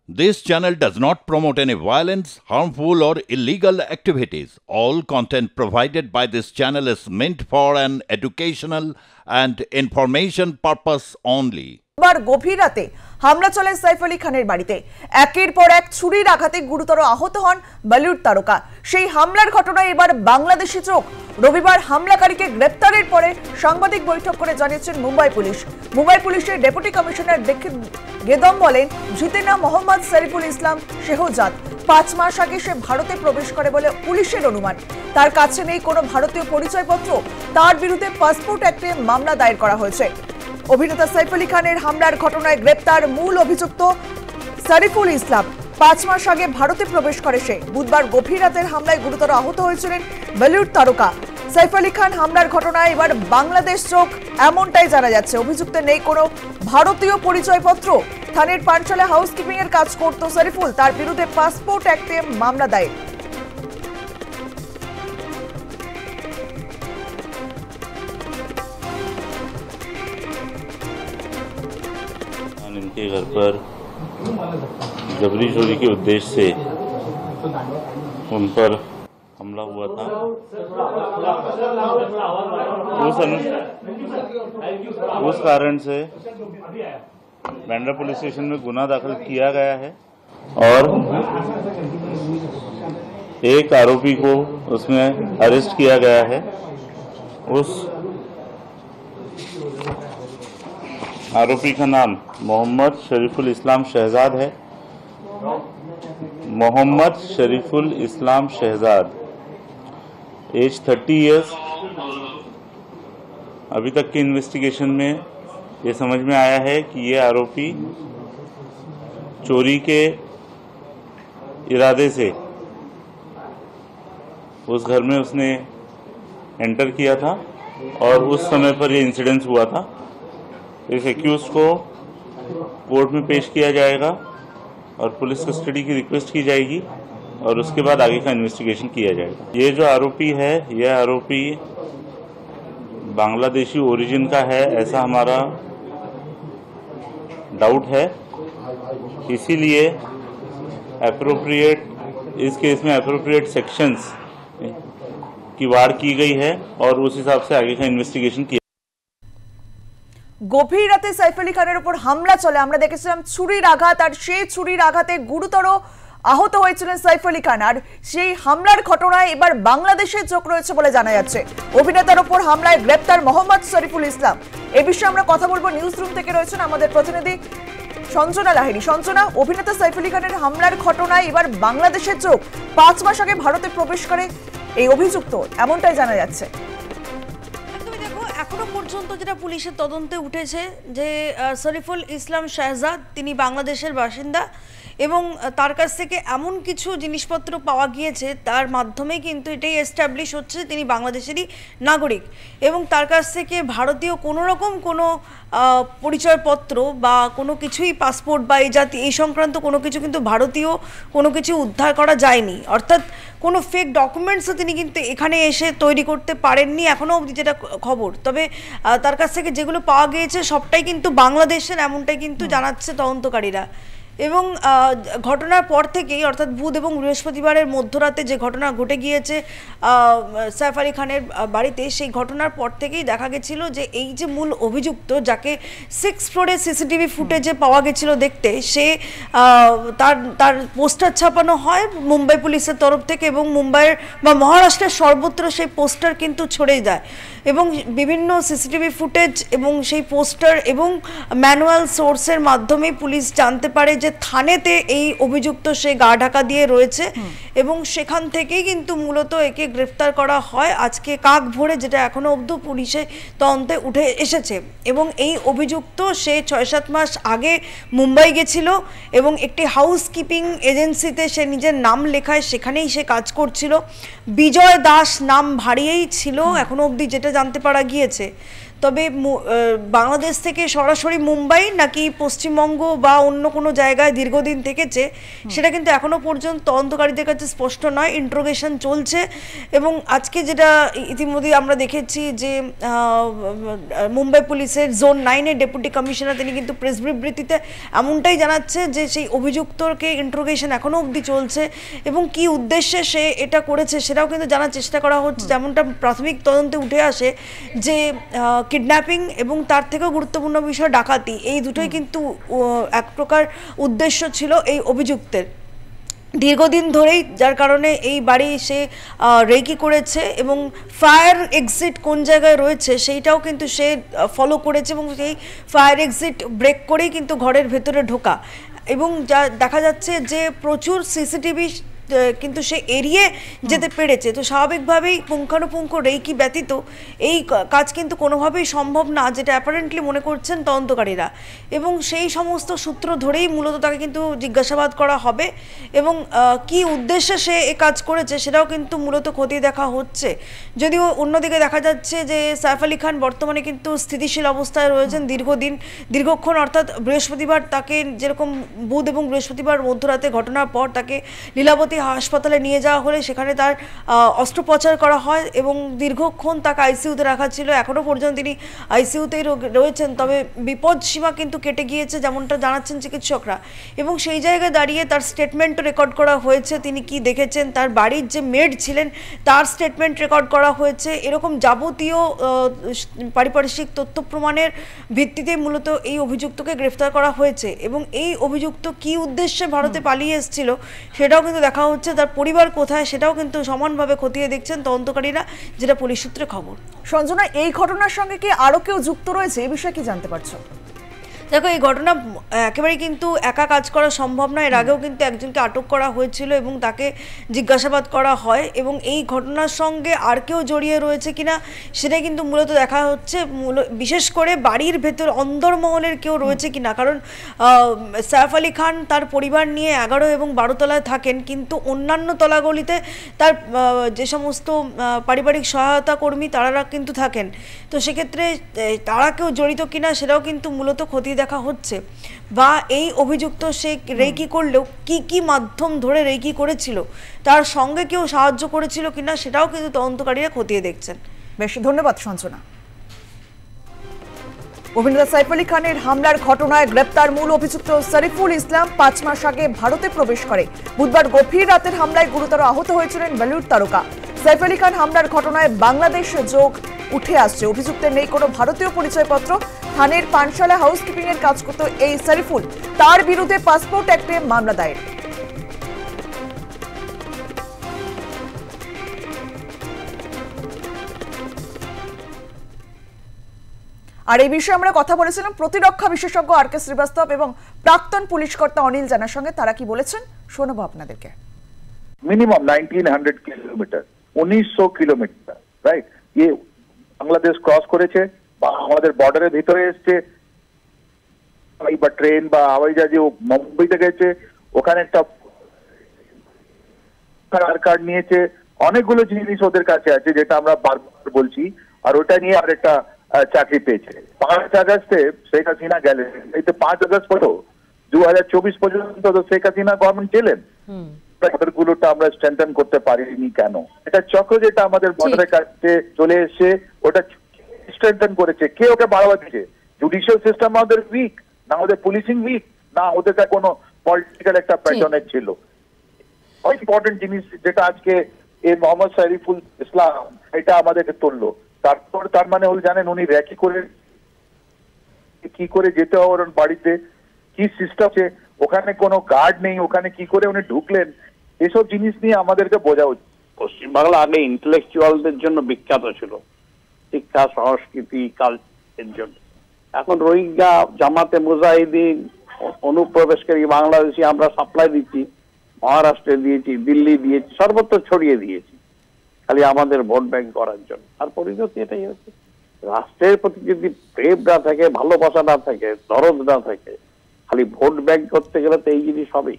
This channel does not promote any violence, harmful, or illegal activities. All content provided by this channel is meant for an educational and information purpose only. এবার গভীর রাতে হামলা চলে সাইফ আলী খানের বাড়িতে। একের পর এক ছুরির আঘাতে গুরুতর আহত হন বলিউড তারকা। সেই হামলার ঘটনায় এবার বাংলাদেশি চোখ। রবিবার হামলাকারীকে গ্রেপ্তারের পরে সাংবাদিক বৈঠক করে জানিয়েছেন মুম্বাই পুলিশ। মুম্বাই পুলিশের ডেপুটি কমিশনার গেদম বলেন, ধৃতের নাম মোহাম্মদ শরীফুল ইসলাম শেহজাদ। 5 মাস আগে সে ভারতে প্রবেশ করে বলে পুলিশের অনুমান। তার কাছে নেই কোনো ভারতীয় পরিচয়পত্র। তার বিরুদ্ধে পাসপোর্ট অ্যাক্টে মামলা দায়ের করা হয়েছে। অভিনেতা সাইফ আলী খানের হামলার ঘটনায় গ্রেপ্তার মূল অভিযুক্ত শরীফুল ইসলাম। 5 মাস আগে ভারতে প্রবেশ করে সে। বুধবার গভীর রাতের হামলায় গুরুতর আহত হয়েছিলেন বলিউড তারকা। সাইফ আলী খান হামলার ঘটনায় এবার বাংলাদেশ চোখ, এমনটাই জানা যাচ্ছে। অভিযুক্তের নেই কোনো ভারতীয় পরিচয়পত্র। থানের পানশালে হাউসকিপিং এর কাজ করত শরীফুল। তার বিরুদ্ধে পাসপোর্ট অ্যাক্টে মামলা দায়ের। इनके घर पर जबरी चोरी के उद्देश्य से उन पर हमला हुआ था। उस कारण से बैंड्रा पुलिस स्टेशन में गुना दाखिल किया गया है और एक आरोपी को उसमें अरेस्ट किया गया है। उस आरोपी का नाम मोहम्मद शरीफुल इस्लाम शहजाद है। मोहम्मद शरीफुल इस्लाम शहजाद, एज 30 इयर्स। अभी तक की इन्वेस्टिगेशन में ये समझ में आया है कि ये आरोपी चोरी के इरादे से उस घर में उसने एंटर किया था और उस समय पर ये इंसिडेंस हुआ था। इस एक्यूज को कोर्ट में पेश किया जाएगा और पुलिस कस्टडी की रिक्वेस्ट की जाएगी और उसके बाद आगे का इन्वेस्टिगेशन किया जाएगा। ये जो आरोपी है, यह आरोपी बांग्लादेशी ओरिजिन का है, ऐसा हमारा डाउट है। इसीलिए एप्रोप्रिएट इस केस में एप्रोप्रिएट सेक्शंस की वार की गई है और उस हिसाब से आगे का इन्वेस्टिगेशन किया। গভীর রাতে সাইফ আলী খানের উপর হামলা চলে। আমরা দেখেছিলাম ছুরির আঘাত, আর সেই ছুরির আঘাতে গুরুতর আহত হয়েছিলেন সাইফ আলী খান। আর সেই হামলার ঘটনায় এবার বাংলাদেশের চোখ রয়েছে বলে জানা যাচ্ছে। অভিনেতার উপর হামলায় গ্রেপ্তার মোহাম্মদ শরীফুল ইসলাম। এ বিষয়ে আমরা কথা বলবো। নিউজ রুম থেকে রয়েছেন আমাদের প্রতিনিধি সঞ্জনা লাহিড়ী। সঞ্জনা, অভিনেতা সাইফ আলী খানের হামলার ঘটনায় এবার বাংলাদেশের চোখ। 5 মাস আগে ভারতে প্রবেশ করে এই অভিযুক্ত, এমনটাই জানা যাচ্ছে। এখনো পর্যন্ত যেটা পুলিশের তদন্তে উঠেছে যে শরীফুল ইসলাম শাহজাদ তিনি বাংলাদেশের বাসিন্দা এবং তার কাছ থেকে এমন কিছু জিনিসপত্র পাওয়া গিয়েছে তার মাধ্যমে কিন্তু এটাই এস্টাবলিশ হচ্ছে তিনি বাংলাদেশেরই নাগরিক এবং তার কাছ থেকে ভারতীয় কোনো রকম কোনো পরিচয়পত্র বা কোনো কিছুই পাসপোর্ট বা এই সংক্রান্ত কোনো কিছু কিন্তু ভারতীয় কোনো কিছু উদ্ধার করা যায়নি। অর্থাৎ কোনো ফেক ডকুমেন্টসও তিনি কিন্তু এখানে এসে তৈরি করতে পারেননি এখনও অবধি যেটা খবর। তবে তার কাছ থেকে যেগুলো পাওয়া গিয়েছে সবটাই কিন্তু বাংলাদেশের, এমনটাই কিন্তু জানাচ্ছে তদন্তকারীরা। এবং ঘটনার পর থেকেই অর্থাৎ বুধ এবং বৃহস্পতিবারের মধ্যরাতে যে ঘটনা ঘটে গিয়েছে সাইফ আলী খানের বাড়িতে, সেই ঘটনার পর থেকেই দেখা গেছিল যে এই যে মূল অভিযুক্ত যাকে 6 ফ্লোরে সিসিটিভি ফুটেজে পাওয়া গেছিল দেখতে, সে তার পোস্টার ছাপানো হয় মুম্বাই পুলিশের তরফ থেকে এবং মুম্বাইয়ের বা মহারাষ্ট্রের সর্বত্র সেই পোস্টার কিন্তু ছড়িয়ে যায় এবং বিভিন্ন সিসিটিভি ফুটেজ এবং সেই পোস্টার এবং ম্যানুয়াল সোর্সের মাধ্যমে পুলিশ জানতে পারে যে থানেতে এই অভিযুক্ত সে গা ঢাকা দিয়ে রয়েছে এবং সেখান থেকেই কিন্তু মূলত একে গ্রেফতার করা হয় আজকে কাক ভোরে, যেটা এখনো অবধি পুলিশে তদন্তে উঠে এসেছে। এবং এই অভিযুক্ত সে 6-7 মাস আগে মুম্বাই গেছিল এবং একটি হাউসকিপিং এজেন্সিতে সে নিজের নাম লেখায়, সেখানেই সে কাজ করছিল। বিজয় দাস নাম ভারিয়েই ছিল এখনো অবধি যেটা জানতে পারা গিয়েছে। তবে বাংলাদেশ থেকে সরাসরি মুম্বাই নাকি পশ্চিমবঙ্গ বা অন্য কোনো জায়গায় দীর্ঘদিন থেকেছে সেটা কিন্তু এখনো পর্যন্ত তদন্তকারীদের কাছে স্পষ্ট নয়। ইন্ট্রোগেশন চলছে এবং আজকে যেটা ইতিমধ্যে আমরা দেখেছি যে মুম্বাই পুলিশের জোন 9-এর ডেপুটি কমিশনার তিনি কিন্তু প্রেস বিবৃতিতে এমনটাই জানাচ্ছে যে সেই অভিযুক্তকে ইন্ট্রোগেশন এখনো অবধি চলছে এবং কি উদ্দেশ্যে সে এটা করেছে সেটাও কিন্তু জানার চেষ্টা করা হচ্ছে। যেমনটা প্রাথমিক তদন্তে উঠে আসে যে কিডন্যাপিং এবং তার থেকেও গুরুত্বপূর্ণ বিষয় ডাকাতি, এই দুটোই কিন্তু এক প্রকার উদ্দেশ্য ছিল এই অভিযুক্তের দীর্ঘদিন ধরেই, যার কারণে এই বাড়ি সে রেকি করেছে এবং ফায়ার এক্সিট কোন জায়গায় রয়েছে সেইটাও কিন্তু সে ফলো করেছে এবং সেই ফায়ার এক্সিট ব্রেক করেই কিন্তু ঘরের ভেতরে ঢোকা এবং যা দেখা যাচ্ছে যে প্রচুর সিসিটিভি কিন্তু সে এড়িয়ে যেতে পেরেছে। তো স্বাভাবিকভাবেই পুঙ্খানুপুঙ্খ রেকি ব্যতীত এই কাজ কিন্তু কোনোভাবেই সম্ভব না, যেটা অ্যাপারেন্টলি মনে করছেন তদন্তকারীরা এবং সেই সমস্ত সূত্র ধরেই মূলত তাকে কিন্তু জিজ্ঞাসাবাদ করা হবে এবং কি উদ্দেশ্যে সে এই কাজ করেছে সেটাও কিন্তু মূলত খতিয়ে দেখা হচ্ছে। যদিও অন্যদিকে দেখা যাচ্ছে যে সাইফ আলী খান বর্তমানে কিন্তু স্থিতিশীল অবস্থায় রয়েছেন দীর্ঘক্ষণ, অর্থাৎ বৃহস্পতিবার তাকে যেরকম বুধ এবং বৃহস্পতিবার মধ্যরাতে ঘটনার পর তাকে লীলাবতী হাসপাতালে নিয়ে যাওয়া হলে সেখানে তার অস্ত্রোপচার করা হয় এবং দীর্ঘক্ষণ তাকে আইসিইউতে রাখা ছিল। এখনও পর্যন্ত তিনি আইসিইউতেই রয়েছেন, তবে বিপদ সীমা কিন্তু কেটে গিয়েছে যেমনটা জানাচ্ছেন চিকিৎসকরা এবং সেই জায়গায় দাঁড়িয়ে তার স্টেটমেন্টও রেকর্ড করা হয়েছে, তিনি কি দেখেছেন, তার বাড়ির যে মেড ছিলেন তার স্টেটমেন্ট রেকর্ড করা হয়েছে। এরকম যাবতীয় পারিপার্শ্বিক তথ্য প্রমাণের ভিত্তিতে মূলত এই অভিযুক্তকে গ্রেফতার করা হয়েছে এবং এই অভিযুক্ত কি উদ্দেশ্যে ভারতে পালিয়ে এসেছিল সেটাও কিন্তু দেখা হচ্ছে। তার পরিবার কোথায় সেটাও কিন্তু সমানভাবে খতিয়ে দেখছেন তদন্তকারীরা, যেটা পুলিশ সূত্রে খবর। সঞ্জনা, এই ঘটনার সঙ্গে কি আরো কেউ যুক্ত রয়েছে, এই বিষয়ে কি জানতে পারছো? দেখো, এই ঘটনা একেবারেই কিন্তু একা কাজ করা সম্ভব নয়। এর আগেও কিন্তু একজনকে আটক করা হয়েছিল এবং তাকে জিজ্ঞাসাবাদ করা হয় এবং এই ঘটনার সঙ্গে আর কেউ জড়িয়ে রয়েছে কিনা সেটাই কিন্তু মূলত দেখা হচ্ছে, বিশেষ করে বাড়ির ভেতর অন্দরমহলের কেউ রয়েছে কিনা। কারণ সাইফ আলী খান তার পরিবার নিয়ে 11 এবং 12 তলায় থাকেন, কিন্তু অন্যান্য তলাগলিতে তার যে সমস্ত পারিবারিক সহায়তা কর্মী তারা কিন্তু থাকেন। তো সেক্ষেত্রে তারা কেউ জড়িত কিনা সেটাও কিন্তু মূলত খতিয়ে দেখা হচ্ছে, বা এই অভিযুক্ত সে রেকি করলেও কি কি মাধ্যম ধরে রেকি করেছিল, তার সঙ্গে কেউ সাহায্য করেছিল কিনা সেটাও কিন্তু তদন্তকারীরা খতিয়ে দেখছেন। বেশ, ধন্যবাদ সঞ্জনা। অভিনেতা সাইফ আলী খানের হামলার ঘটনায় গ্রেপ্তার মূল অভিযুক্ত শরীফুল ইসলাম 5 মাস আগে ভারতে প্রবেশ করে। বুধবার গভীর রাতের হামলায় গুরুতর আহত হয়েছিলেন বলিউড তারকা। সাইফ আলী খান হামলার ঘটনায় বাংলাদেশ যোগ উঠে আসছে। অভিযুক্তের নেই কোনো ভারতীয় পরিচয়পত্র। থানের পানশালা হাউসকিপিং এর কাজ করত এই শরীফুল, তার বিরুদ্ধে পাসপোর্ট অ্যাক্টে মামলা দায়ের। আর এই বিষয়ে আমরা কথা বলেছিলাম প্রতিরক্ষা বিশেষজ্ঞ আর কে শ্রীবাস্তব এবং প্রাক্তন পুলিশ কর্তা অনিল জানার সঙ্গে। তারা কি বলেছেন শোনাবো আপনাদেরকে। Minimum 1900 kilometre, 1900 kilometre, right? ये বাংলাদেশ ক্রস করেছে বা আমাদের বর্ডারের ভিতরে এসছে, বা ট্রেন বা হাওয়াই জাহাজে মুম্বাইতে গেছে, ওখানে একটা কার্ড নিয়েছে, অনেকগুলো জিনিস ওদের কাছে আছে যেটা আমরা বারবার বলছি, আর ওটা নিয়ে আর একটা চাকরি পেয়েছে। 5 আগস্টে শেখ হাসিনা গেলেন, এই তো 5 আগস্ট পর 2024 পর্যন্ত তো শেখ হাসিনা গভর্নমেন্ট ছিলেন, গুলোটা আমরা স্ট্রেংথেন করতে পারিনি কেন? এটা চক্র যেটা আমাদের বর্ডারের কাছে চলে এসে ওটা স্ট্রেংথেন করেছে, কে ওকে বাড়াবা দিয়েছে? জুডিশিয়াল সিস্টেম আমাদের উইক, না ওদের পুলিশিং উইক, না ওদের কোনো পলিটিক্যাল একটা প্যাটার্নের ছিল। ইম্পর্টেন্ট জিনিস যেটা আজকে এই মোহাম্মদ শরীফুল ইসলাম এটা আমাদেরকে তুললো, তারপর তার মানে উনি জানেন উনি র্যাকি করে কি করে যেতে হবে ওর বাড়িতে, কি সিস্টেম আছে, ওখানে কোনো গার্ড নেই, ওখানে কি করে উনি ঢুকলেন, এসব জিনিস নিয়ে আমাদেরকে বোঝা উচিত। পশ্চিমবাংলা আগে ইন্টেলেকচুয়ালদের জন্য বিখ্যাত ছিল, শিক্ষা, সংস্কৃতি, কালচারের জন্য। এখন রোহিঙ্গা, জামাতে মুজাহিদিন, অনুপ্রবেশকারী বাংলাদেশি আমরা সাপ্লাই দিচ্ছি, মহারাষ্ট্রে দিয়েছি, দিল্লি দিয়েছি, সর্বত্র ছড়িয়ে দিয়েছি খালি আমাদের ভোট ব্যাংক করার জন্য। আর পরিণতি এটাই হচ্ছে, রাষ্ট্রের প্রতি যদি প্রেম না থাকে, ভালোবাসা না থাকে, দরদ না থাকে, খালি ভোট ব্যাংক করতে গেলে তো এই জিনিস হবেই।